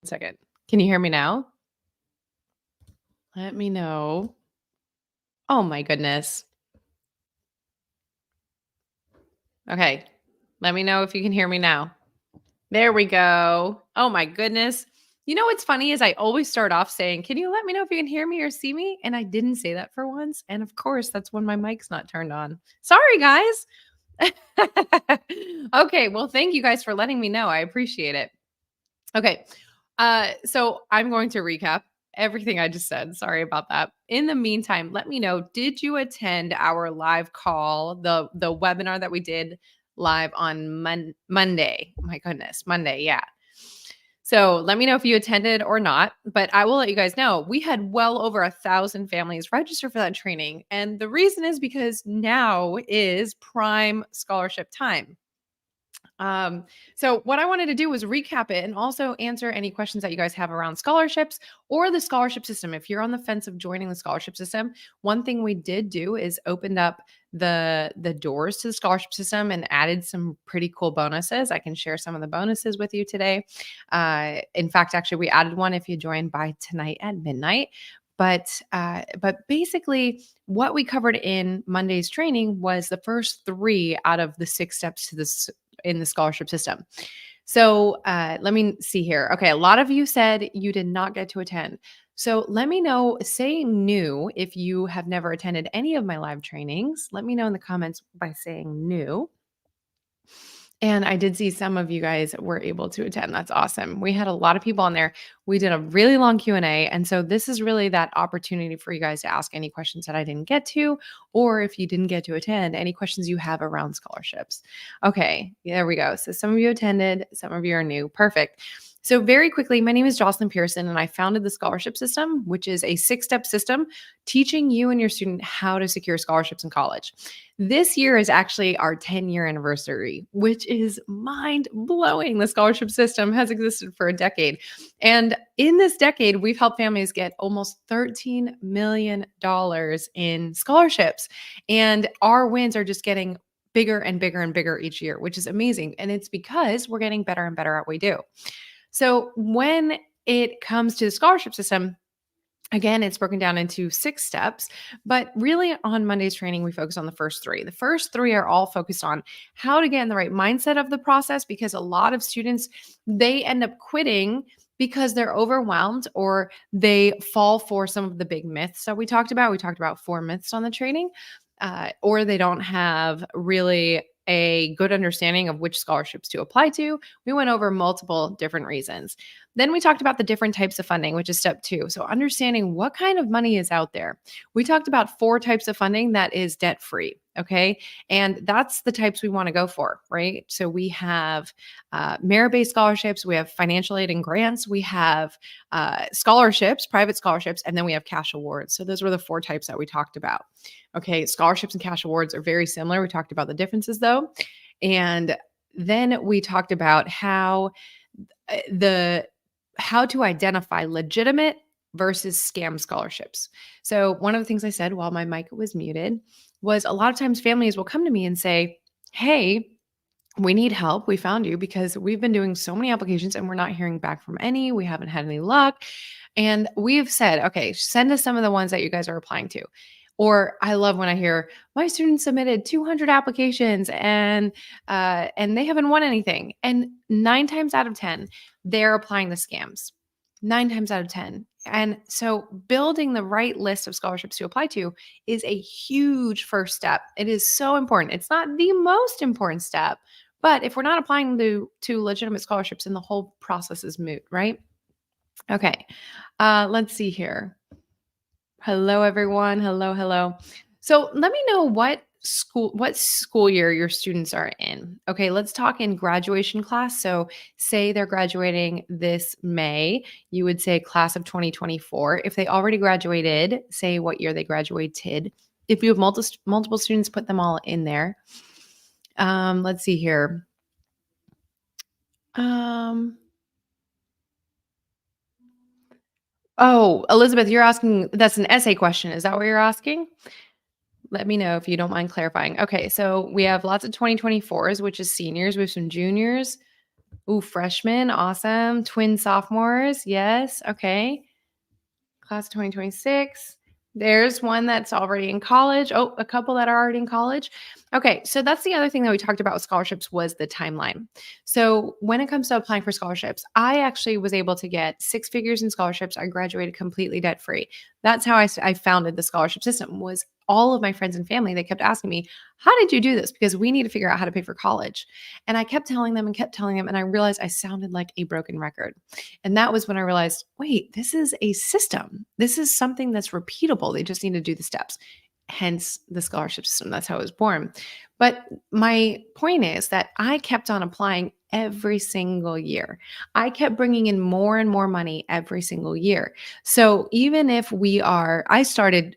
second. Can you hear me now? Let me know. Oh my goodness. Okay. Let me know if you can hear me now. There we go. Oh my goodness. You know what's funny is I always start off saying, "Can you let me know if you can hear me or see me?" And I didn't say that for once. And of course, that's when my mic's not turned on. Sorry, guys. Okay. Well, thank you guys for letting me know. I appreciate it. Okay. So I'm going to recap everything I just said. Sorry about that. In the meantime, let me know, did you attend our live call, the webinar that we did live on Monday? Oh my goodness, Monday, yeah. So let me know if you attended or not, but I will let you guys know we had well over 1,000 families register for that training. And the reason is because now is prime scholarship time. So what I wanted to do was recap it and also answer any questions that you guys have around scholarships or the scholarship system. If you're on the fence of joining the scholarship system, one thing we did do is opened up the doors to the scholarship system and added some pretty cool bonuses. I can share some of the bonuses with you today. In fact, actually, we added one if you join by tonight at midnight. But basically, what we covered in Monday's training was the first 3 out of the 6 steps to this in the scholarship system. So let me see here. Okay, a lot of you said you did not get to attend. So let me know, say new if you have never attended any of my live trainings. Let me know in the comments by saying new. And I did see some of you guys were able to attend. That's awesome. We had a lot of people on there. We did a really long Q&A. And so this is really that opportunity for you guys to ask any questions that I didn't get to, or if you didn't get to attend, any questions you have around scholarships. Okay, there we go. So some of you attended, some of you are new. Perfect. So very quickly, my name is Jocelyn Pearson, and I founded the Scholarship System, which is a 6-step system teaching you and your student how to secure scholarships in college. This year is actually our 10-year anniversary, which is mind-blowing. The scholarship system has existed for a decade. And in this decade, we've helped families get almost $13 million in scholarships. And our wins are just getting bigger and bigger and bigger each year, which is amazing. And it's because we're getting better and better at what we do. So when it comes to the scholarship system, again, it's broken down into 6 steps, but really on Monday's training, we focus on the first 3. The first 3 are all focused on how to get in the right mindset of the process, because a lot of students, they end up quitting because they're overwhelmed or they fall for some of the big myths that we talked about. We talked about 4 myths on the training, or they don't have really a good understanding of which scholarships to apply to. We went over multiple different reasons. Then we talked about the different types of funding, which is step 2. So understanding what kind of money is out there. We talked about 4 types of funding that is debt-free. Okay. And that's the types we want to go for, right? So we have merit-based scholarships, we have financial aid and grants, we have scholarships, private scholarships, and then we have cash awards. So those were the 4 types that we talked about. Okay. Scholarships and cash awards are very similar. We talked about the differences though. And then we talked about how to identify legitimate versus scam scholarships. So one of the things I said while my mic was muted was a lot of times families will come to me and say, "Hey, we need help. We found you because we've been doing so many applications and we're not hearing back from any. We haven't had any luck." And we've said, "Okay, send us some of the ones that you guys are applying to." Or I love when I hear my student submitted 200 applications and they haven't won anything. And 9 times out of 10, they're applying the scams. 9 times out of 10. And so building the right list of scholarships to apply to is a huge first step. It is so important. It's not the most important step, but if we're not applying to legitimate scholarships, then the whole process is moot, right? Okay. Let's see here. Hello, everyone. Hello, hello. So let me know what school year your students are in. Okay, let's talk in graduation class. So say they're graduating this May, you would say class of 2024. If they already graduated, say what year they graduated. If you have multiple students, put them all in there. Let's see here. Oh, Elizabeth, you're asking, that's an essay question. Is that what you're asking? Let me know if you don't mind clarifying. Okay, so we have lots of 2024s, which is seniors. We have some juniors. Ooh, freshmen, awesome. Twin sophomores, yes, okay. Class of 2026. There's one that's already in college. Oh, a couple that are already in college. Okay, so that's the other thing that we talked about with scholarships was the timeline. So when it comes to applying for scholarships, I actually was able to get six figures in scholarships. I graduated completely debt free. That's how I founded the scholarship system. Was all of my friends and family, they kept asking me, how did you do this? Because we need to figure out how to pay for college. And I kept telling them and kept telling them, and I realized I sounded like a broken record. And that was when I realized, wait, this is a system. This is something that's repeatable. They just need to do the steps. Hence the scholarship system. That's how it was born. But my point is that I kept on applying every single year. I kept bringing in more and more money every single year. So even if I started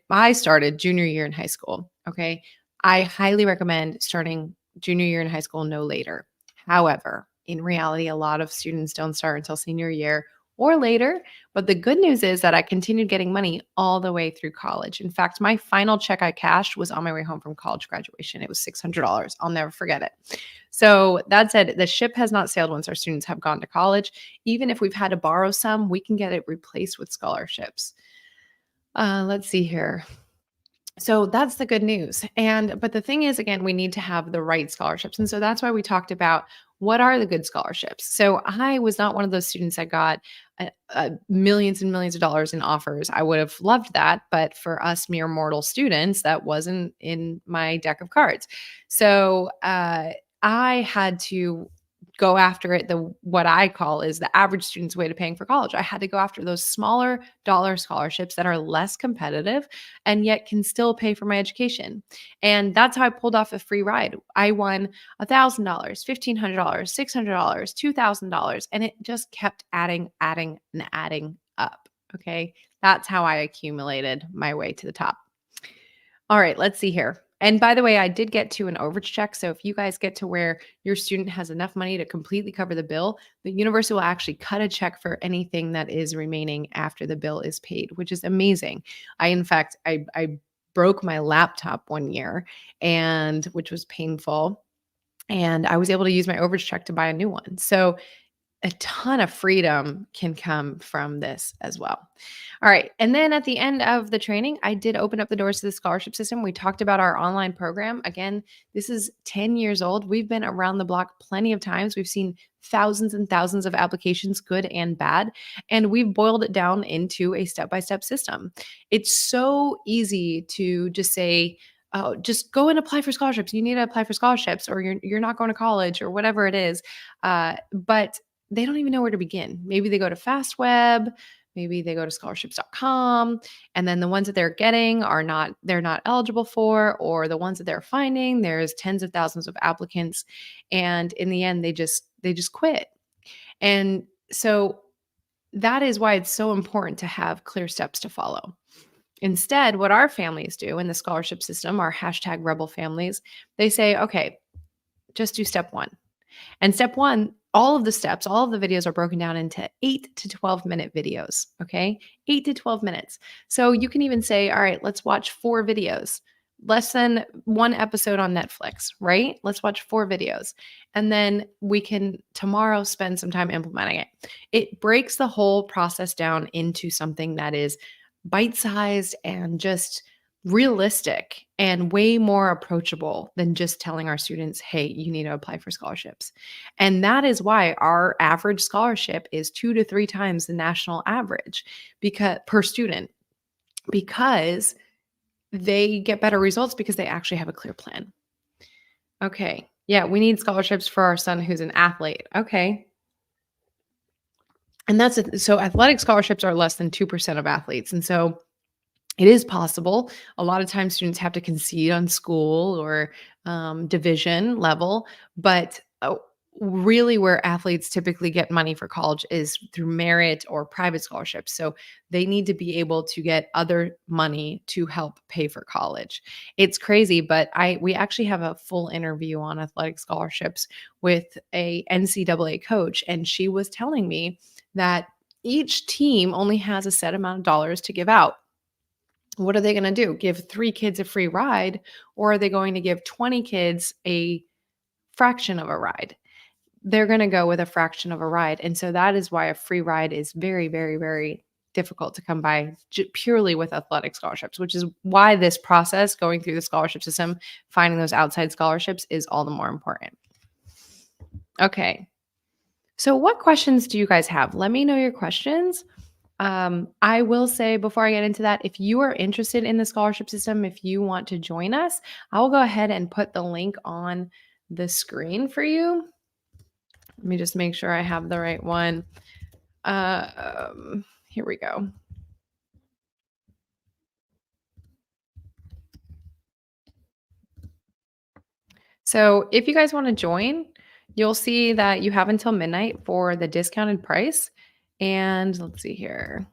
junior year in high school, okay? I highly recommend starting junior year in high school no later. However, in reality, a lot of students don't start until senior year or later. But the good news is that I continued getting money all the way through college. In fact, my final check I cashed was on my way home from college graduation. It was $600. I'll never forget it. So that said, the ship has not sailed once our students have gone to college. Even if we've had to borrow some, we can get it replaced with scholarships. Let's see here. So that's the good news. But the thing is, again, we need to have the right scholarships. And so that's why we talked about what are the good scholarships. So I was not one of those students that got millions and millions of dollars in offers. I would have loved that. But for us mere mortal students, that wasn't in my deck of cards. So I had to go after it the what I call is the average student's way to paying for college. I had to go after those smaller dollar scholarships that are less competitive and yet can still pay for my education. And that's how I pulled off a free ride. I won $1,000, $1,500, $600, $2,000, and it just kept adding, and adding up. Okay. That's how I accumulated my way to the top. All right, let's see here. And by the way, I did get to an overage check. So if you guys get to where your student has enough money to completely cover the bill, the university will actually cut a check for anything that is remaining after the bill is paid, which is amazing. In fact, I broke my laptop one year and which was painful. And I was able to use my overage check to buy a new one. So a ton of freedom can come from this as well. All right. And then at the end of the training, I did open up the doors to the scholarship system. We talked about our online program. Again, this is 10 years old. We've been around the block plenty of times. We've seen thousands and thousands of applications, good and bad, and we've boiled it down into a step-by-step system. It's so easy to just say, oh, just go and apply for scholarships. You need to apply for scholarships, or you're not going to college, or whatever it is. But they don't even know where to begin. Maybe they go to FastWeb, maybe they go to scholarships.com, and then the ones that they're getting they're not eligible for, or the ones that they're finding, there's tens of thousands of applicants, and in the end they just quit. And so that is why it's so important to have clear steps to follow. Instead, what our families do in the scholarship system, our hashtag rebel families, they say, okay, just do step one. And step one, all of the steps, all of the videos are broken down into 8 to 12-minute videos. Okay. 8 to 12 minutes. So you can even say, all right, let's watch 4 videos, less than one episode on Netflix, right? Let's watch 4 videos. And then we can tomorrow spend some time implementing it. It breaks the whole process down into something that is bite sized and just realistic and way more approachable than just telling our students, hey, you need to apply for scholarships. And that is why our average scholarship is 2 to 3 times the national average because per student, because they get better results because they actually have a clear plan. Okay. Yeah, we need scholarships for our son who's an athlete. Okay. And that's it. So athletic scholarships are less than 2% of athletes. And so it is possible. A lot of times students have to concede on school or division level, but really where athletes typically get money for college is through merit or private scholarships. So they need to be able to get other money to help pay for college. It's crazy, but we actually have a full interview on athletic scholarships with a NCAA coach, and she was telling me that each team only has a set amount of dollars to give out. What are they going to do? Give 3 kids a free ride, or are they going to give 20 kids a fraction of a ride? they're going to go with a fraction of a ride. And so that is why a free ride is very, very, very difficult to come by purely with athletic scholarships, which is why this process going through the scholarship system, finding those outside scholarships is all the more important. Okay. So, what questions do you guys have? Let me know your questions. I will say before I get into that, if you are interested in the scholarship system, if you want to join us, I will go ahead and put the link on the screen for you. Let me just make sure I have the right one. Here we go. So if you guys want to join, you'll see that you have until midnight for the discounted price. And let's see here.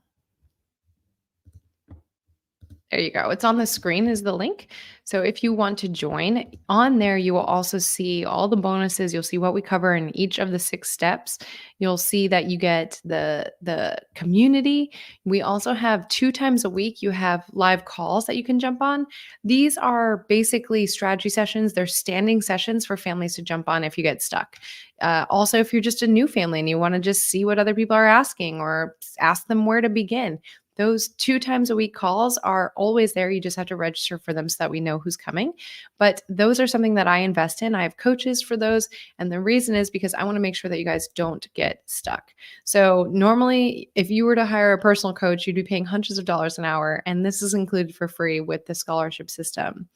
There you go. It's on the screen is the link. So if you want to join, on there you will also see all the bonuses. You'll see what we cover in each of the 6 steps. You'll see that you get the community. We also have 2 times a week you have live calls that you can jump on. These are basically strategy sessions. They're standing sessions for families to jump on if you get stuck. Also, if you're just a new family and you want to just see what other people are asking or ask them where to begin, those 2 times a week calls are always there. You just have to register for them so that we know who's coming. But those are something that I invest in. I have coaches for those. And the reason is because I want to make sure that you guys don't get stuck. So, normally, if you were to hire a personal coach, you'd be paying hundreds of dollars an hour. And this is included for free with the scholarship system.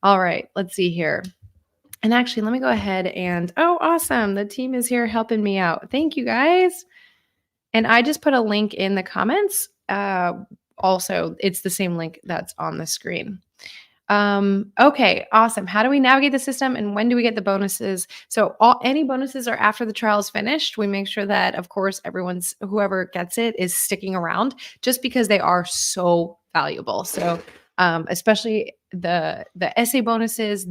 All right, let's see here. And actually, let me go ahead and, oh, awesome. The team is here helping me out. Thank you guys. And I just put a link in the comments. Also, it's the same link that's on the screen. Okay, awesome. How do we navigate the system and when do we get the bonuses? So any bonuses are after the trial is finished. We make sure that, of course, whoever gets it is sticking around just because they are so valuable. So especially the essay bonuses,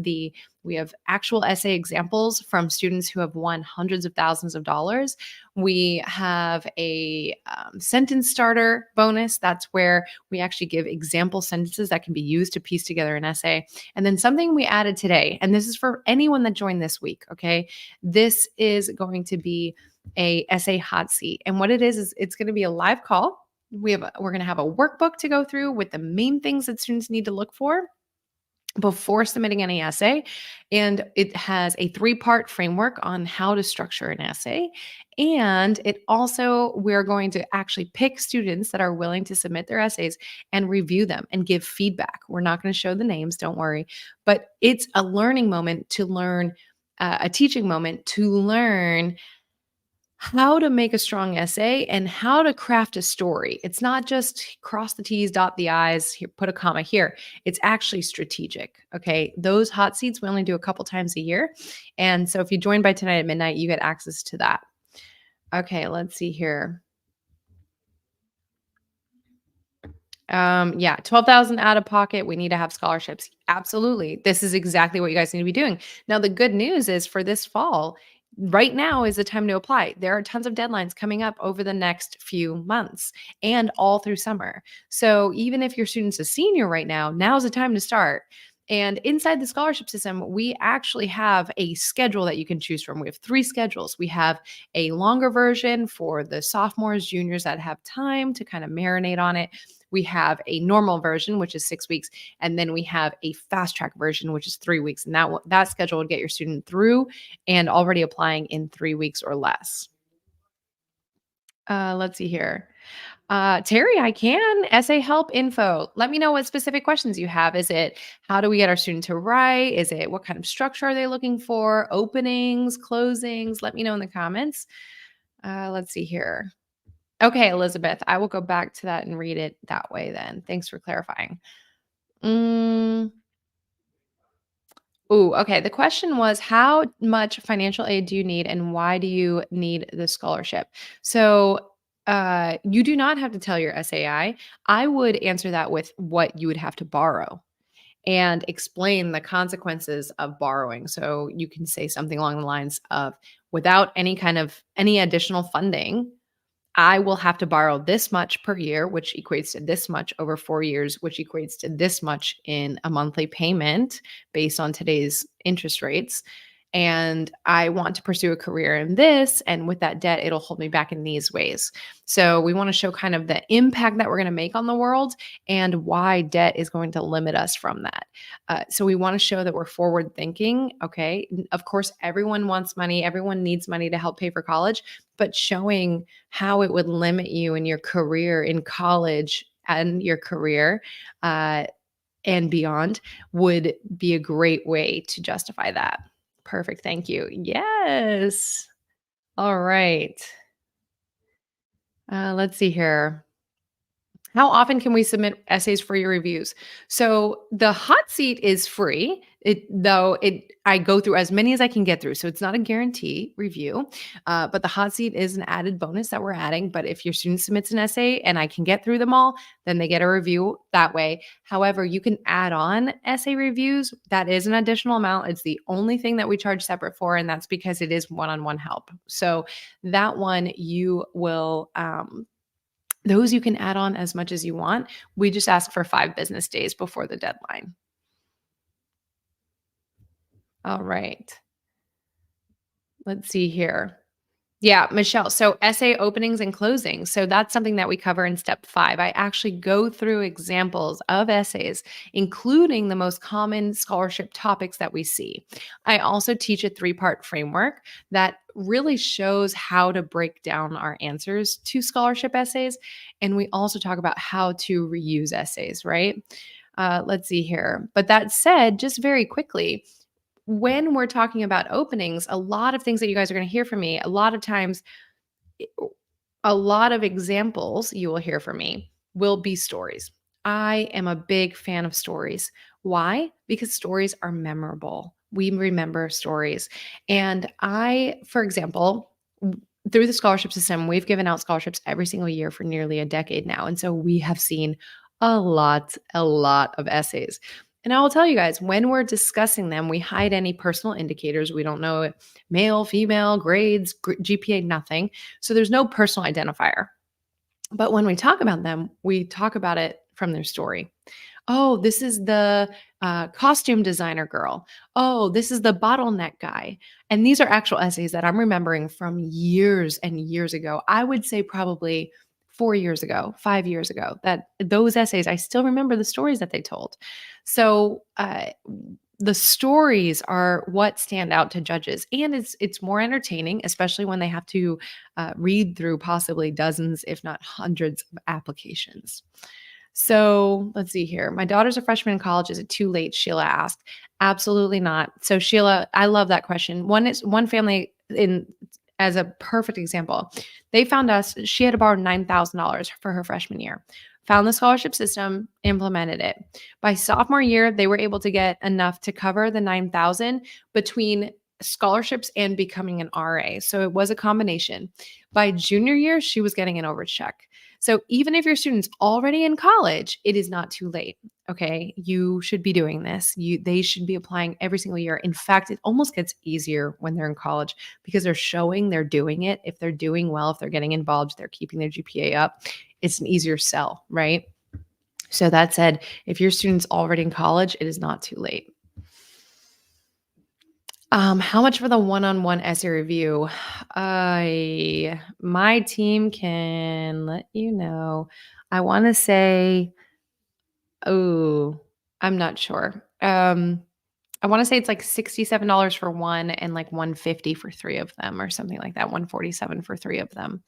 we have actual essay examples from students who have won hundreds of thousands of dollars. We have a sentence starter bonus. That's where we actually give example sentences that can be used to piece together an essay. And then something we added today, and this is for anyone that joined this week, okay? This is going to be a essay hot seat. And what it is it's going to be a live call. We're going to have a workbook to go through with the main things that students need to look for before submitting any essay. And it has a 3-part framework on how to structure an essay. And we're going to actually pick students that are willing to submit their essays and review them and give feedback. We're not going to show the names, don't worry. But it's a learning moment to learn, a teaching moment to learn how to make a strong essay and how to craft a story. It's not just cross the T's, dot the I's, here, put a comma here. It's actually strategic. Okay. Those hot seats we only do a couple times a year. And so if you join by tonight at midnight, you get access to that. Okay. Let's see here. Yeah, 12,000 out of pocket. We need to have scholarships. Absolutely. This is exactly what you guys need to be doing. Now, the good news is for this fall, right now is the time to apply. There are tons of deadlines coming up over the next few months and all through summer. So even if your student's a senior right now, now's the time to start. And inside the scholarship system, we actually have a schedule that you can choose from. We have 3 schedules. We have a longer version for the sophomores, juniors that have time to kind of marinate on it. We have a normal version, which is 6 weeks, and then we have a fast track version, which is 3 weeks. And that schedule would get your student through and already applying in 3 weeks or less. Let's see here. Terry, I can. Essay help info. Let me know what specific questions you have. Is it how do we get our student to write? Is it what kind of structure are they looking for? Openings, closings? Let me know in the comments. Let's see here. Okay, Elizabeth, I will go back to that and read it that way then. Thanks for clarifying. Mm, okay. The question was how much financial aid do you need and why do you need the scholarship? So, you do not have to tell your SAI. I would answer that with what you would have to borrow and explain the consequences of borrowing. So, you can say something along the lines of without any additional funding, I will have to borrow this much per year, which equates to this much over 4 years, which equates to this much in a monthly payment based on today's interest rates. and I want to pursue a career in this. And with that debt, it'll hold me back in these ways. So we want to show kind of the impact that we're going to make on the world and why debt is going to limit us from that. So we want to show that we're forward thinking. Okay. Of course, everyone wants money, everyone needs money to help pay for college, but showing how it would limit you in your career in college and your career and beyond would be a great way to justify that. Perfect. Thank you. Yes. All right. Let's see here. How often can we submit essays for your reviews? So the hot seat is free. I go through as many as I can get through, so it's not a guarantee review. But the hot seat is an added bonus that we're adding. But if your student submits an essay and I can get through them all, then they get a review that way. However, you can add on essay reviews. That is an additional amount. It's the only thing that we charge separate for, and that's because it is one-on-one help. So that one you will. Those you can add on as much as you want. We just ask for 5 business days before the deadline. All right. Let's see here. Yeah, Michelle. So essay openings and closings. So that's something that we cover in step 5. I actually go through examples of essays, including the most common scholarship topics that we see. I also teach a 3-part framework that really shows how to break down our answers to scholarship essays. And we also talk about how to reuse essays, right? Let's see here. But that said, just very quickly, when we're talking about openings, a lot of things that you guys are going to hear from me, a lot of times, a lot of examples you will hear from me will be stories. I am a big fan of stories. Why? Because stories are memorable. We remember stories. And for example, through the scholarship system, we've given out scholarships every single year for nearly a decade now. And so we have seen a lot of essays. And I will tell you guys, when we're discussing them, we hide any personal indicators. We don't know male, female, grades, GPA, nothing. So there's no personal identifier. But when we talk about them, we talk about it from their story. Oh, this is the costume designer girl. Oh, this is the bottleneck guy. And these are actual essays that I'm remembering from years and years ago. I would say probably 4 years ago, 5 years ago, that those essays, I still remember the stories that they told. So, the stories are what stand out to judges, and it's more entertaining, especially when they have to read through possibly dozens, if not hundreds, of applications. So let's see here. My daughter's a freshman in college. Is it too late? Sheila asked. Absolutely not. So Sheila, I love that question. One family in as a perfect example. They found us. She had to borrow $9,000 for her freshman year. Found the scholarship system, implemented it. By sophomore year, they were able to get enough to cover the 9,000 between scholarships and becoming an RA. So it was a combination. By junior year, she was getting an overage check. So even if your student's already in college, it is not too late. Okay, you should be doing this. They should be applying every single year. In fact, it almost gets easier when they're in college because they're showing they're doing it. If they're doing well, if they're getting involved, they're keeping their GPA up, it's an easier sell, right? So that said, if your student's already in college, it is not too late. How much for the one-on-one essay review? My team can let you know. I want to say, oh, I'm not sure. I want to say it's like $67 for one and like 150 for 3 of them or something like that. 147 for 3 of them.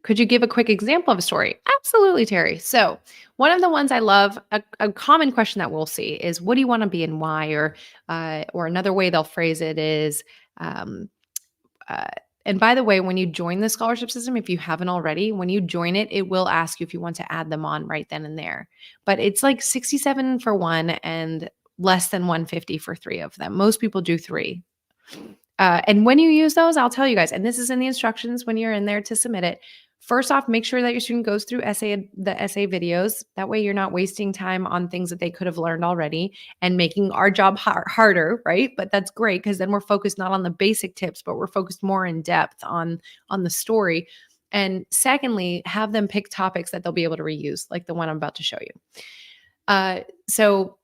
Could you give a quick example of a story? Absolutely, Terry. So, one of the ones I love, a common question that we'll see is, "What do you want to be and why?" Or another way they'll phrase it is, um, uh, and by the way, when you join the scholarship system, if you haven't already, when you join it, it will ask you if you want to add them on right then and there. But it's like 67 for one and less than 150 for 3 of them. Most people do 3. And when you use those, I'll tell you guys, and this is in the instructions when you're in there to submit it. First off, make sure that your student goes through the essay videos. That way, you're not wasting time on things that they could have learned already and making our job harder, right? But that's great because then we're focused not on the basic tips, but we're focused more in depth on the story. And secondly, have them pick topics that they'll be able to reuse, like the one I'm about to show you. So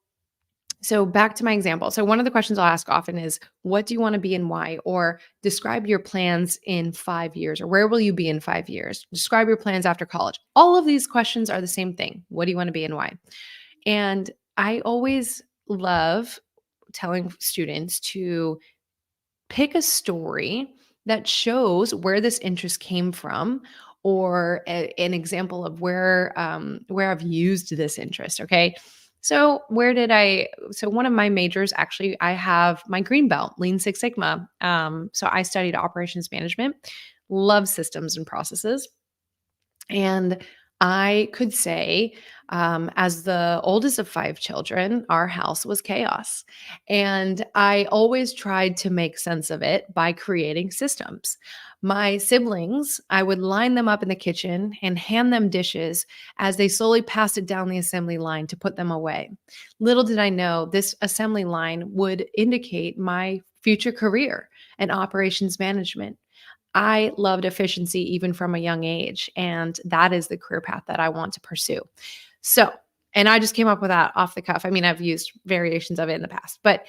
So back to my example. So one of the questions I'll ask often is, what do you want to be and why? Or describe your plans in 5 years, or where will you be in 5 years? Describe your plans after college. All of these questions are the same thing. What do you want to be and why? And I always love telling students to pick a story that shows where this interest came from, or an example of where I've used this interest. Okay. So so one of my majors, actually, I have my green belt, Lean Six Sigma. So I studied operations management, love systems and processes. And I could say, as the oldest of five children, our house was chaos. And I always tried to make sense of it by creating systems. My siblings, I would line them up in the kitchen and hand them dishes as they slowly passed it down the assembly line to put them away. Little did I know this assembly line would indicate my future career in operations management. I loved efficiency even from a young age, and that is the career path that I want to pursue. So, and I just came up with that off the cuff. I mean, I've used variations of it in the past, but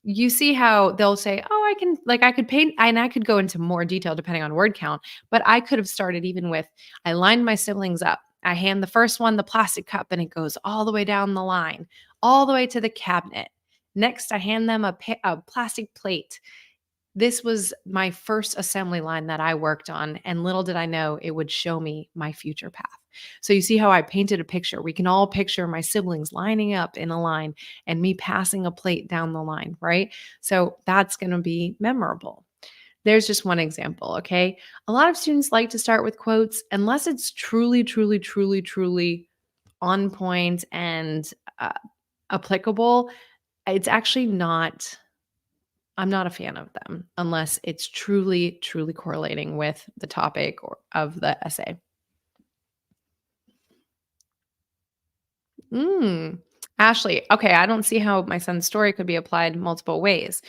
you see how they'll say, "Oh, I can like I could paint," and I could go into more detail depending on word count, but I could have started even with I lined my siblings up. I hand the first one the plastic cup and it goes all the way down the line, all the way to the cabinet. Next, I hand them a plastic plate. This was my first assembly line that I worked on, and little did I know it would show me my future path. So you see how I painted a picture. We can all picture my siblings lining up in a line and me passing a plate down the line, right? So that's going to be memorable. There's just one example, okay? A lot of students like to start with quotes unless it's truly, truly, truly, truly on point and uh, applicable. It's actually not I'm not a fan of them unless it's truly, truly correlating with the topic or of the essay. Mm. Ashley, okay, I don't see how my son's story could be applied multiple ways.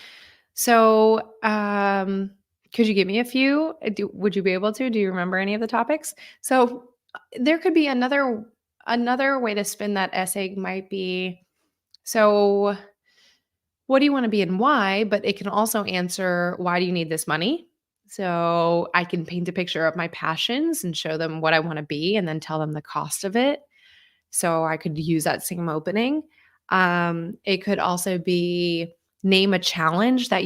So, could you give me a few? Would you be able to? Do you remember any of the topics? So, there could be another way to spin that essay might be, so what do you want to be and why? But it can also answer, why do you need this money? So I can paint a picture of my passions and show them what I want to be and then tell them the cost of it. So I could use that same opening. It could also be, name a challenge that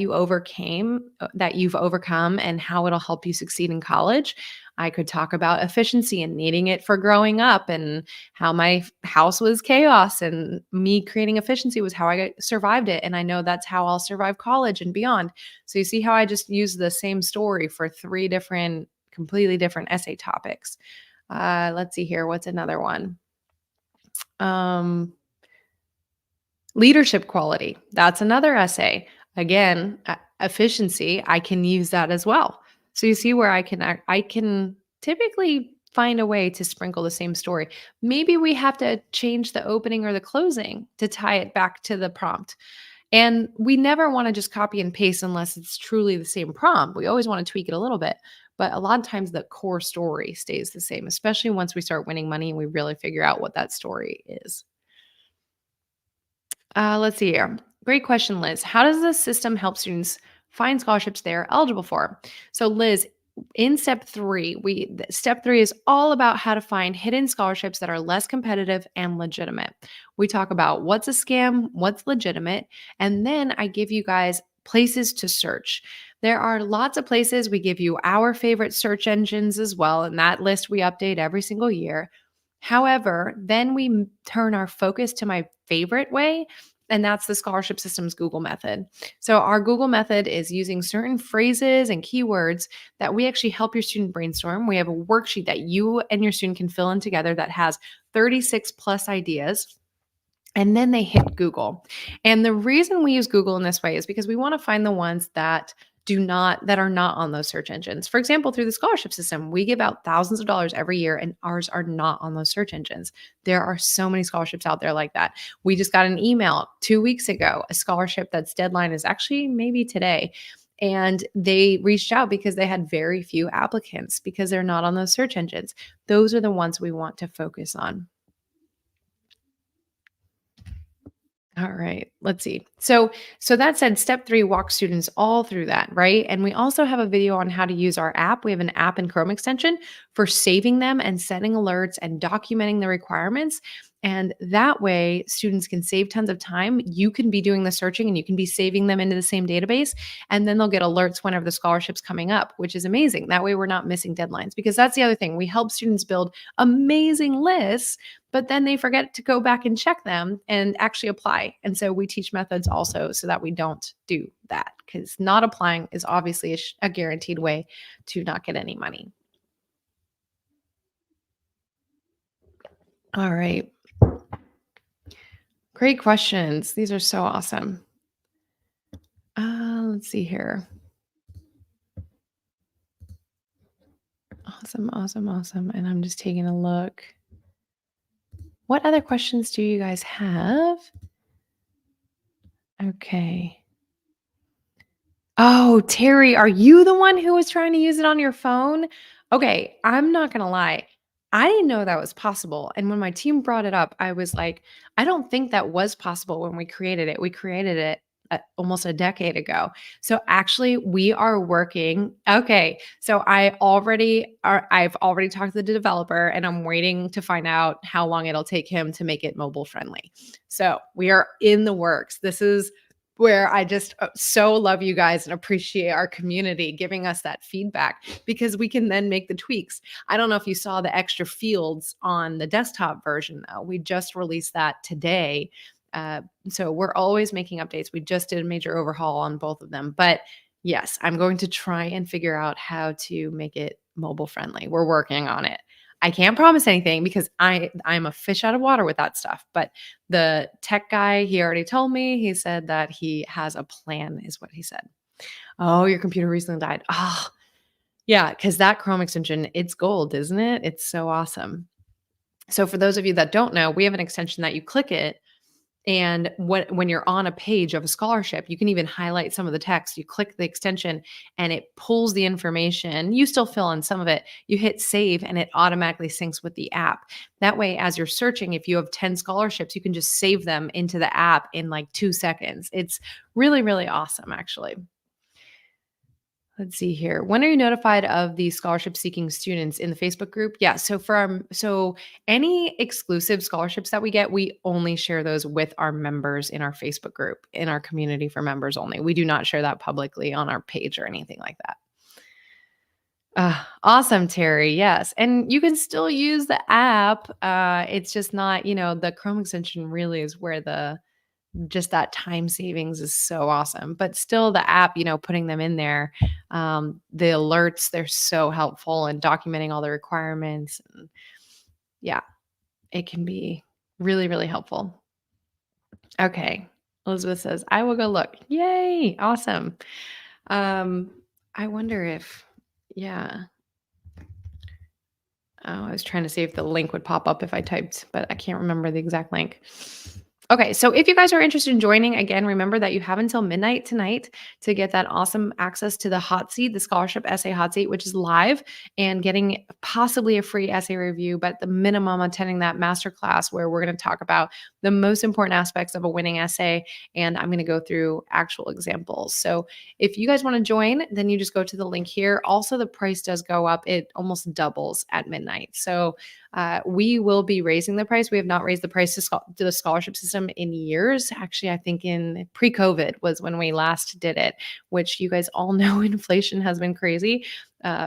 that you've overcome and how it'll help you succeed in college. I could talk about efficiency and needing it for growing up, and how my house was chaos and me creating efficiency was how survived it. And I know that's how I'll survive college and beyond. So you see how I just used the same story for three different, completely different essay topics. Let's see here. What's another one? Um, Leadership quality. That's another essay. Again, efficiency, I can use that as well. So you see where I can typically find a way to sprinkle the same story. Maybe we have to change the opening or the closing to tie it back to the prompt. And we never want to just copy and paste unless it's truly the same prompt. We always want to tweak it a little bit. But a lot of times the core story stays the same, especially once we start winning money and we really figure out what that story is. Let's see here. Great question, Liz. How does the system help students find scholarships they're eligible for? So, Liz, in step three is all about how to find hidden scholarships that are less competitive and legitimate. We talk about what's a scam, what's legitimate, and then I give you guys places to search. There are lots of places. We give you our favorite search engines as well, and that list we update every single year. However, then we turn our focus to my favorite way, and that's the scholarship system's Google method. So, our Google method is using certain phrases and keywords that we actually help your student brainstorm. We have a worksheet that you and your student can fill in together that has 36 plus ideas, and then they hit Google. And the reason we use Google in this way is because we want to find the ones that are not on those search engines. For example, through the scholarship system, we give out thousands of dollars every year and ours are not on those search engines. There are so many scholarships out there like that. We just got an email 2 weeks ago, a scholarship that's deadline is actually maybe today. And they reached out because they had very few applicants because they're not on those search engines. Those are the ones we want to focus on. All right, let's see. So that said, step 3 walks students all through that, right? And we also have a video on how to use our app. We have an app and Chrome extension for saving them and setting alerts and documenting the requirements. And that way, students can save tons of time. You can be doing the searching and you can be saving them into the same database. And then they'll get alerts whenever the scholarship's coming up, which is amazing. That way, we're not missing deadlines because that's the other thing. We help students build amazing lists, but then they forget to go back and check them and actually apply. And so we teach methods also so that we don't do that because not applying is obviously a guaranteed way to not get any money. All right. Great questions. These are so awesome. Let's see here. Awesome, awesome, awesome. And I'm just taking a look. What other questions do you guys have? Okay. Oh, Terry, are you the one who was trying to use it on your phone? Okay, I'm not gonna lie. I didn't know that was possible. And when my team brought it up, I was like, I don't think that was possible when we created it. We created it almost a decade ago. So actually, we are working. Okay, so I've already talked to the developer, and I'm waiting to find out how long it'll take him to make it mobile friendly. So we are in the works. This is where I just so love you guys and appreciate our community giving us that feedback because we can then make the tweaks. I don't know if you saw the extra fields on the desktop version, though. We just released that today. So we're always making updates. We just did a major overhaul on both of them. But yes, I'm going to try and figure out how to make it mobile friendly. We're working on it. I can't promise anything because I'm a fish out of water with that stuff. But the tech guy, he already told me. He said that he has a plan, is what he said. Oh, your computer recently died. Oh, yeah, because that Chrome extension, it's gold, isn't it? It's so awesome. So for those of you that don't know, we have an extension that you click it and when you're on a page of a scholarship, you can even highlight some of the text. You click the extension and it pulls the information. You still fill in some of it. You hit save and it automatically syncs with the app. That way, as you're searching, if you have 10 scholarships, you can just save them into the app in like 2 seconds. It's really, really awesome, actually. Let's see here. When are you notified of the scholarship seeking students in the Facebook group? Yeah, so any exclusive scholarships that we get, we only share those with our members in our Facebook group, in our community for members only. We do not share that publicly on our page or anything like that. Awesome, Terry. Yes. And you can still use the app. It's just not, the Chrome extension really is where the just that time savings is so awesome. But still the app, putting them in there, the alerts, they're so helpful in documenting all the requirements. And yeah, it can be really, really helpful. Okay. Elizabeth says, I will go look. Yay. Awesome. Um, I wonder if, yeah. Oh, I was trying to see if the link would pop up if I typed, but I can't remember the exact link. Okay, so if you guys are interested in joining, again, remember that you have until midnight tonight to get that awesome access to the hot seat, the scholarship essay hot seat, which is live, and getting possibly a free essay review, but the minimum attending that masterclass where we're going to talk about the most important aspects of a winning essay, and I'm going to go through actual examples. So if you guys want to join, then you just go to the link here. Also, the price does go up; it almost doubles at midnight. So we will be raising the price. We have not raised the price to the scholarship system in years. Actually, I think in pre-COVID was when we last did it, which you guys all know inflation has been crazy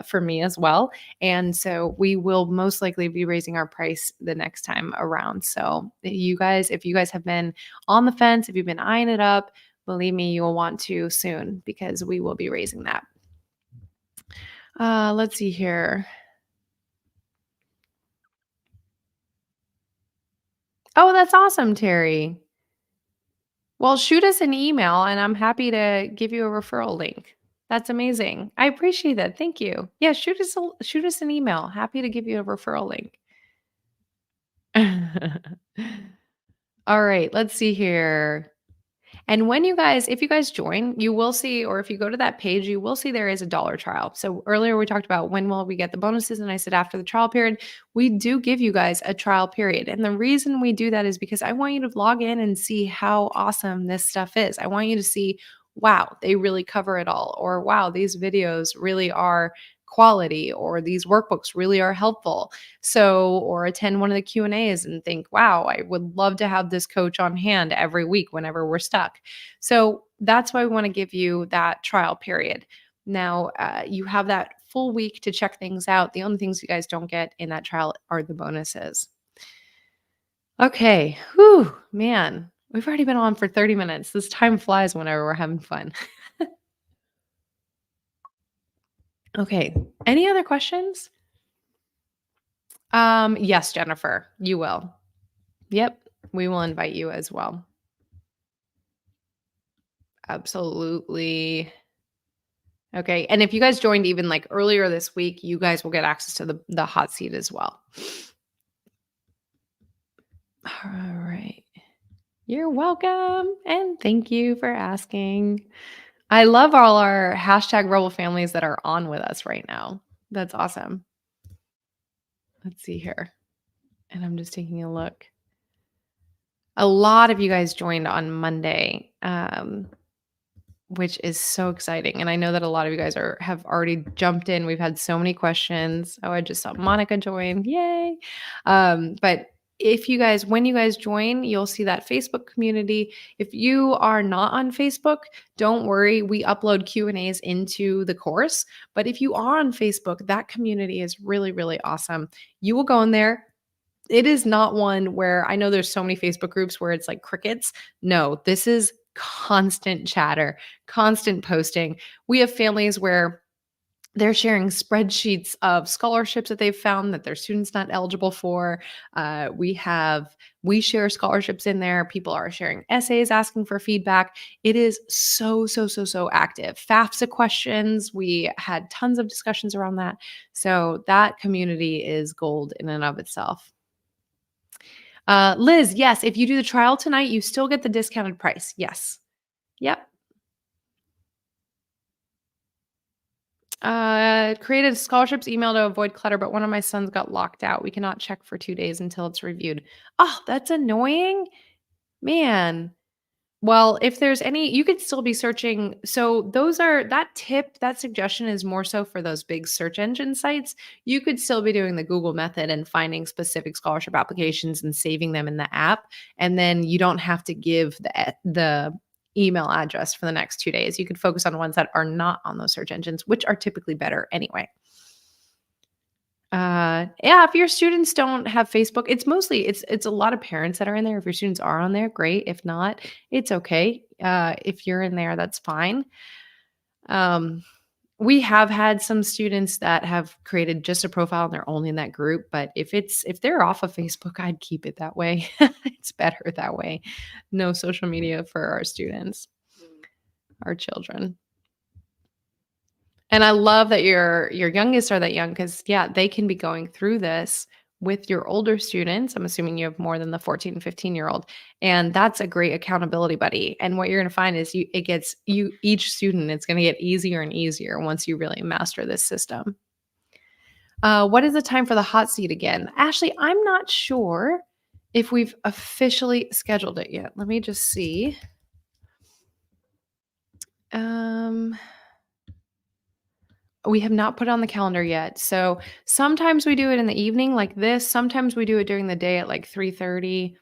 for me as well. And so we will most likely be raising our price the next time around. So if you guys have been on the fence, if you've been eyeing it up, believe me, you will want to soon because we will be raising that. Let's see here. Oh, that's awesome, Terry. Well, shoot us an email and I'm happy to give you a referral link. That's amazing. I appreciate that. Thank you. Yeah, shoot us an email. Happy to give you a referral link. All right, let's see here. And if you guys join, you will see, or if you go to that page, you will see there is a dollar trial. So earlier we talked about when will we get the bonuses, and I said after the trial period, we do give you guys a trial period. And the reason we do that is because I want you to log in and see how awesome this stuff is. I want you to see, wow, they really cover it all, or wow, these videos really are quality, or these workbooks really are helpful. So, or attend one of the Q&As and think, wow, I would love to have this coach on hand every week whenever we're stuck. So that's why we want to give you that trial period. Now, you have that full week to check things out. The only things you guys don't get in that trial are the bonuses. Okay. Whew, man. We've already been on for 30 minutes. This time flies whenever we're having fun. Okay. Any other questions? Yes, Jennifer, you will. Yep. We will invite you as well. Absolutely. Okay. And if you guys joined even like earlier this week, you guys will get access to the hot seat as well. All right. You're welcome. And thank you for asking. I love all our hashtag Rebel families that are on with us right now. That's awesome. Let's see here. And I'm just taking a look. A lot of you guys joined on Monday. Which is so exciting. And I know that a lot of you guys have already jumped in. We've had so many questions. Oh, I just saw Monica join. Yay. But when you guys join, you'll see that Facebook community. If you are not on Facebook, don't worry. We upload Q&As into the course. But if you are on Facebook, that community is really, really awesome. You will go in there. It is not one where I know there's so many Facebook groups where it's like crickets. No, this is constant chatter, constant posting. We have families where they're sharing spreadsheets of scholarships that they've found that their students not eligible for. We share scholarships in there. People are sharing essays, asking for feedback. It is so active. FAFSA questions. We had tons of discussions around that. So that community is gold in and of itself. Liz, yes, if you do the trial tonight, you still get the discounted price. Yes. Yep. Created scholarships email to avoid clutter, but one of my sons got locked out. We cannot check for 2 days until it's reviewed. Oh, that's annoying. Man. Well, if there's any, you could still be searching. So that suggestion is more so for those big search engine sites. You could still be doing the Google method and finding specific scholarship applications and saving them in the app. And then you don't have to give the email address for the next 2 days. You could focus on ones that are not on those search engines, which are typically better anyway. Yeah, if your students don't have Facebook, it's a lot of parents that are in there. If your students are on there, great. If not, it's okay. If you're in there, that's fine. We have had some students that have created just a profile and they're only in that group. But if they're off of Facebook, I'd keep it that way. It's better that way. No social media for our students, our children. And I love that your youngest are that young because, yeah, they can be going through this with your older students. I'm assuming you have more than the 14 and 15-year-old. And that's a great accountability buddy. And what you're going to find is each student, it's going to get easier and easier once you really master this system. What is the time for the hot seat again? Ashley, I'm not sure if we've officially scheduled it yet. Let me just see. We have not put it on the calendar yet. So sometimes we do it in the evening like this. Sometimes we do it during the day at like 3:30.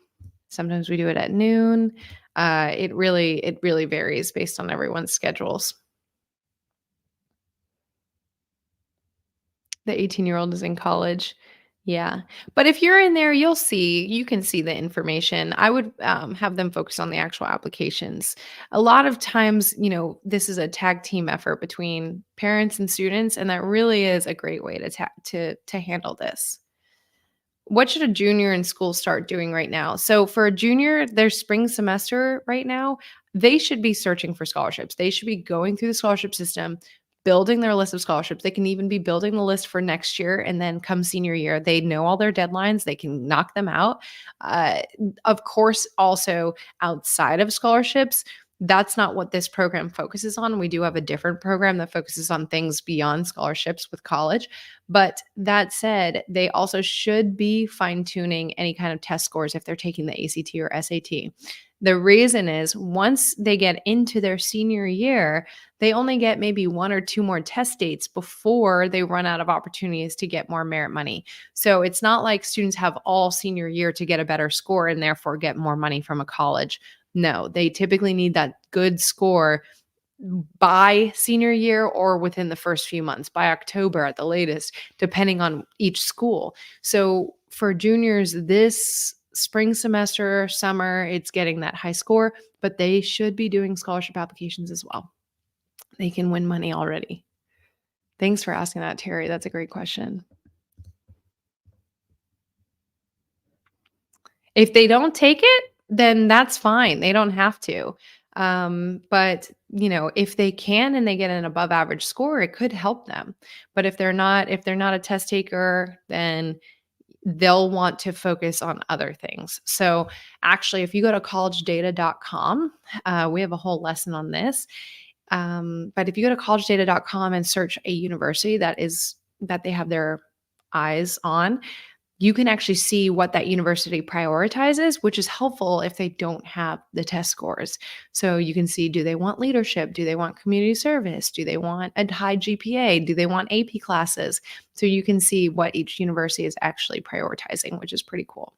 Sometimes we do it at noon. It really varies based on everyone's schedules. The 18-year-old is in college. Yeah. But if you're in there, you can see the information. I would have them focus on the actual applications. A lot of times, this is a tag team effort between parents and students, and that really is a great way to handle this. What should a junior in school start doing right now? So for a junior, their spring semester right now, they should be searching for scholarships. They should be going through the scholarship system, building their list of scholarships. They can even be building the list for next year. And then come senior year, they know all their deadlines. They can knock them out. Of course, also outside of scholarships, That's not what this program focuses on. We do have a different program that focuses on things beyond scholarships with college. But that said, they also should be fine tuning any kind of test scores if they're taking the ACT or SAT. The reason is once they get into their senior year, they only get maybe one or two more test dates before they run out of opportunities to get more merit money. So it's not like students have all senior year to get a better score and therefore get more money from a college. No, they typically need that good score by senior year or within the first few months, by October at the latest, depending on each school. So for juniors this spring semester, summer, it's getting that high score, but they should be doing scholarship applications as well. They can win money already. Thanks for asking that, Terry. That's a great question. If they don't take it, then that's fine. They don't have to. But if they can and they get an above average score, it could help them. But if they're not a test taker, then they'll want to focus on other things. So actually, if you go to collegedata.com, we have a whole lesson on this. But if you go to collegedata.com and search a university that they have their eyes on, you can actually see what that university prioritizes, which is helpful if they don't have the test scores. So you can see, do they want leadership? Do they want community service? Do they want a high GPA? Do they want AP classes? So you can see what each university is actually prioritizing, which is pretty cool.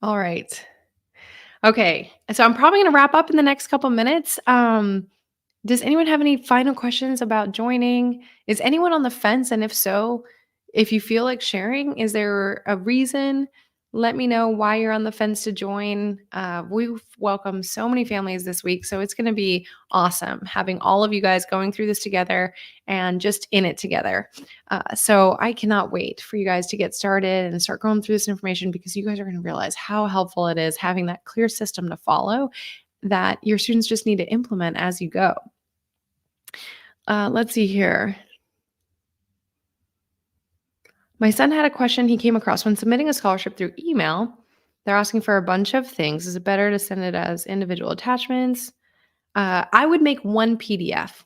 All right. Okay. So I'm probably going to wrap up in the next couple minutes. Does anyone have any final questions about joining? Is anyone on the fence? And if so, if you feel like sharing, is there a reason? Let me know why you're on the fence to join. We've welcomed so many families this week, so it's going to be awesome having all of you guys going through this together and just in it together. So I cannot wait for you guys to get started and start going through this information because you guys are going to realize how helpful it is having that clear system to follow that your students just need to implement as you go. Let's see here. My son had a question he came across when submitting a scholarship through email. They're asking for a bunch of things. Is it better to send it as individual attachments? I would make one PDF.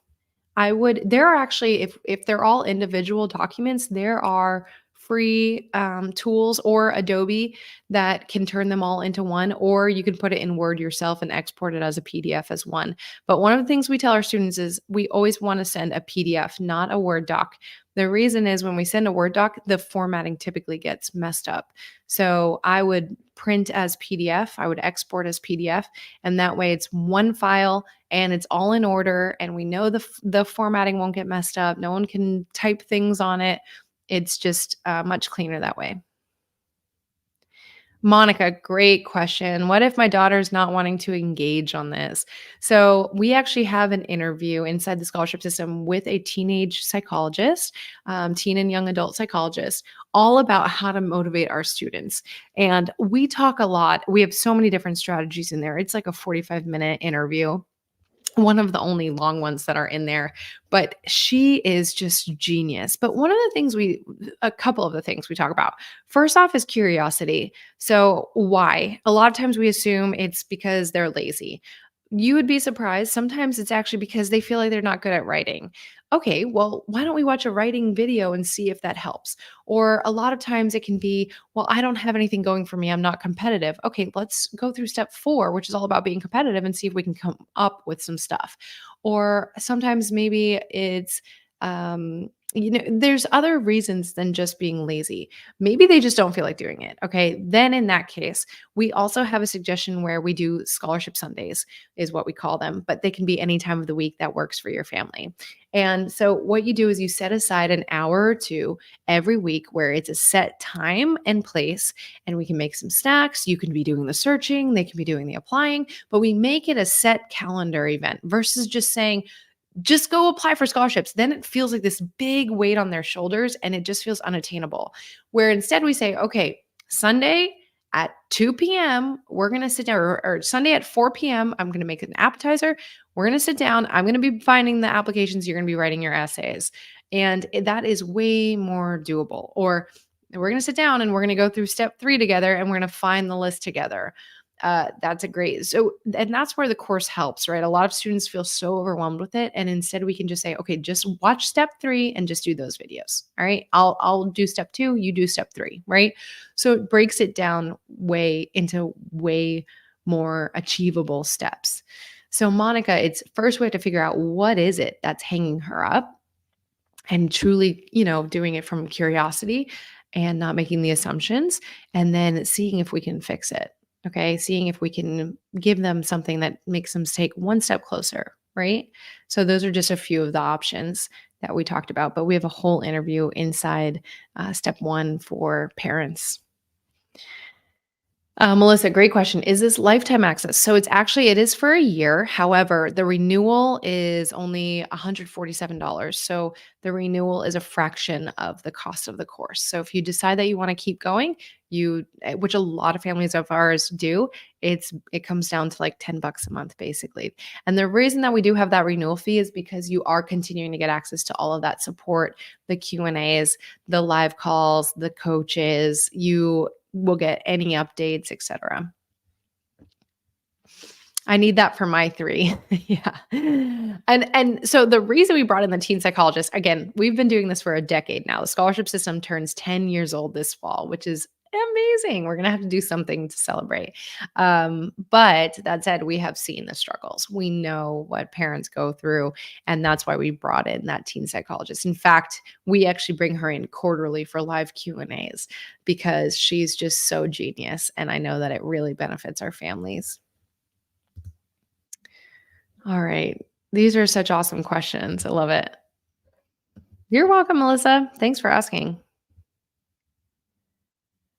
There are actually, if they're all individual documents, there are free tools or Adobe that can turn them all into one, or you can put it in Word yourself and export it as a PDF as one. But one of the things we tell our students is we always want to send a PDF, not a Word doc. The reason is when we send a Word doc, the formatting typically gets messed up. So I would print as PDF, I would export as PDF, and that way it's one file and it's all in order and we know the formatting won't get messed up. No one can type things on it. It's just much cleaner that way. Monica, great question. What if my daughter's not wanting to engage on this? So, we actually have an interview inside the scholarship system with a teenage psychologist, teen and young adult psychologist, all about how to motivate our students. And we talk a lot. We have so many different strategies in there. It's like a 45-minute interview, one of the only long ones that are in there, but she is just genius. But a couple of the things we talk about, first off is curiosity. So why? A lot of times we assume it's because they're lazy. You would be surprised. Sometimes it's actually because they feel like they're not good at writing. Okay, well, why don't we watch a writing video and see if that helps? Or a lot of times it can be, well, I don't have anything going for me. I'm not competitive. Okay, let's go through step 4, which is all about being competitive and see if we can come up with some stuff. Or sometimes maybe it's, there's other reasons than just being lazy. Maybe they just don't feel like doing it. Okay. Then in that case, we also have a suggestion where we do scholarship Sundays, is what we call them, but they can be any time of the week that works for your family. And so what you do is you set aside an hour or two every week where it's a set time and place, and we can make some snacks. You can be doing the searching, they can be doing the applying, but we make it a set calendar event versus just saying, just go apply for scholarships. Then it feels like this big weight on their shoulders and it just feels unattainable. Where instead we say, okay, Sunday at 2 p.m., we're going to sit down, or Sunday at 4 p.m., I'm going to make an appetizer. We're going to sit down. I'm going to be finding the applications. You're going to be writing your essays. And that is way more doable. Or we're going to sit down and we're going to go through step 3 together and we're going to find the list together. That's a great, so, and that's where the course helps, right? A lot of students feel so overwhelmed with it. And instead we can just say, okay, just watch step 3 and just do those videos. All right. I'll do step 2, you do step 3, right? So it breaks it down way more achievable steps. So Monica, it's first we have to figure out what is it that's hanging her up, and truly, doing it from curiosity and not making the assumptions, and then seeing if we can fix it. Okay. Seeing if we can give them something that makes them take one step closer. Right. So, those are just a few of the options that we talked about, but we have a whole interview inside step 1 for parents. Melissa, great question. Is this lifetime access? So it is for a year. However, the renewal is only $147. So the renewal is a fraction of the cost of the course. So if you decide that you want to keep going, which a lot of families of ours do, it comes down to like $10 a month basically. And the reason that we do have that renewal fee is because you are continuing to get access to all of that support, the Q&As, the live calls, the coaches. You will get any updates, etc. I need that for my 3. Yeah. And so the reason we brought in the teen psychologist, again, we've been doing this for a decade now. The scholarship system turns 10 years old this fall, which is amazing. We're going to have to do something to celebrate. But that said, we have seen the struggles. We know what parents go through, and that's why we brought in that teen psychologist. In fact, we actually bring her in quarterly for live Q&As because she's just so genius, and I know that it really benefits our families. All right. These are such awesome questions. I love it. You're welcome, Melissa. Thanks for asking.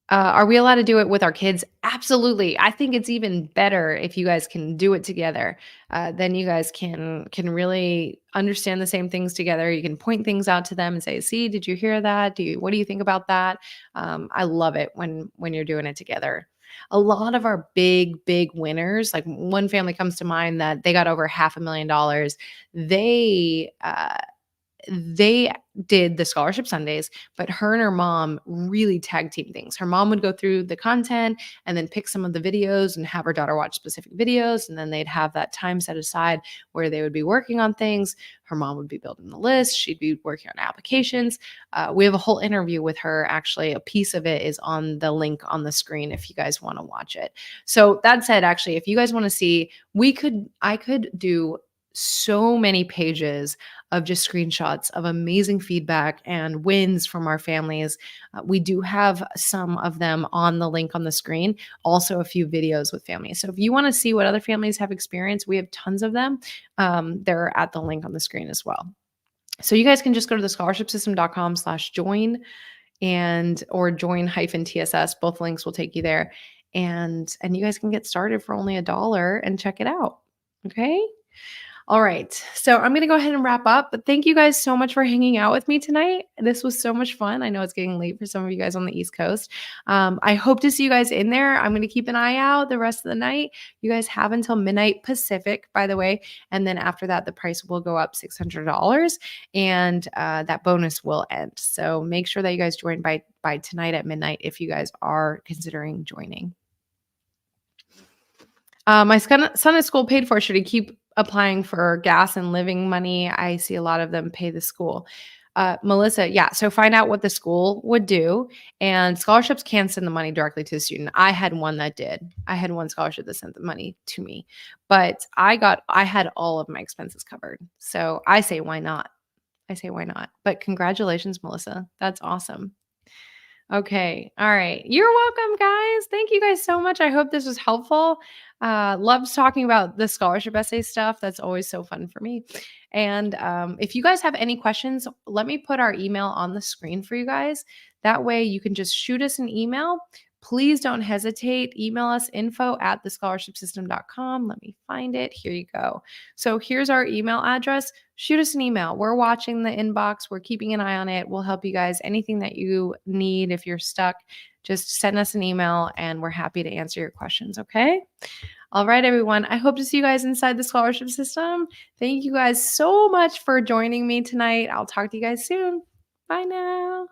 Are we allowed to do it with our kids? Absolutely. I think it's even better if you guys can do it together. Then you guys can really understand the same things together. You can point things out to them and say, "See, did you hear that? What do you think about that?" I love it when you're doing it together. A lot of our big winners, like one family comes to mind that they got over $500,000. They did the scholarship Sundays, but her and her mom really tag team things. Her mom would go through the content and then pick some of the videos and have her daughter watch specific videos. And then they'd have that time set aside where they would be working on things. Her mom would be building the list. She'd be working on applications. We have a whole interview with her. Actually, a piece of it is on the link on the screen if you guys want to watch it. So that said, actually, if you guys want to see, I could do so many pages of just screenshots of amazing feedback and wins from our families. We do have some of them on the link on the screen, also a few videos with families. So if you want to see what other families have experienced, we have tons of them. They're at the link on the screen as well. So you guys can just go to theScholarshipSystem.com/join or join-TSS. Both links will take you there. And you guys can get started for only $1 and check it out. Okay. All right. So I'm going to go ahead and wrap up, but thank you guys so much for hanging out with me tonight. This was so much fun. I know it's getting late for some of you guys on the East Coast. I hope to see you guys in there. I'm going to keep an eye out the rest of the night. You guys have until midnight Pacific, by the way. And then after that, the price will go up $600 and that bonus will end. So make sure that you guys join by tonight at midnight if you guys are considering joining. My son is school paid for. Should he keep applying for gas and living money? I see a lot of them pay the school. Melissa, yeah. So find out what the school would do, and scholarships can send the money directly to the student. I had one that did. I had one scholarship that sent the money to me, but I had all of my expenses covered. So I say, why not? But congratulations, Melissa. That's awesome. Okay. All right. You're welcome, guys. Thank you guys so much. I hope this was helpful. Loves talking about the scholarship essay stuff. That's always so fun for me. And if you guys have any questions, let me put our email on the screen for you guys. That way you can just shoot us an email. Please don't hesitate. Email us info@thescholarshipsystem.com. Let me find it. Here you go. So here's our email address. Shoot us an email. We're watching the inbox. We're keeping an eye on it. We'll help you guys. Anything that you need, if you're stuck, just send us an email and we're happy to answer your questions. Okay. All right, everyone. I hope to see you guys inside the scholarship system. Thank you guys so much for joining me tonight. I'll talk to you guys soon. Bye now.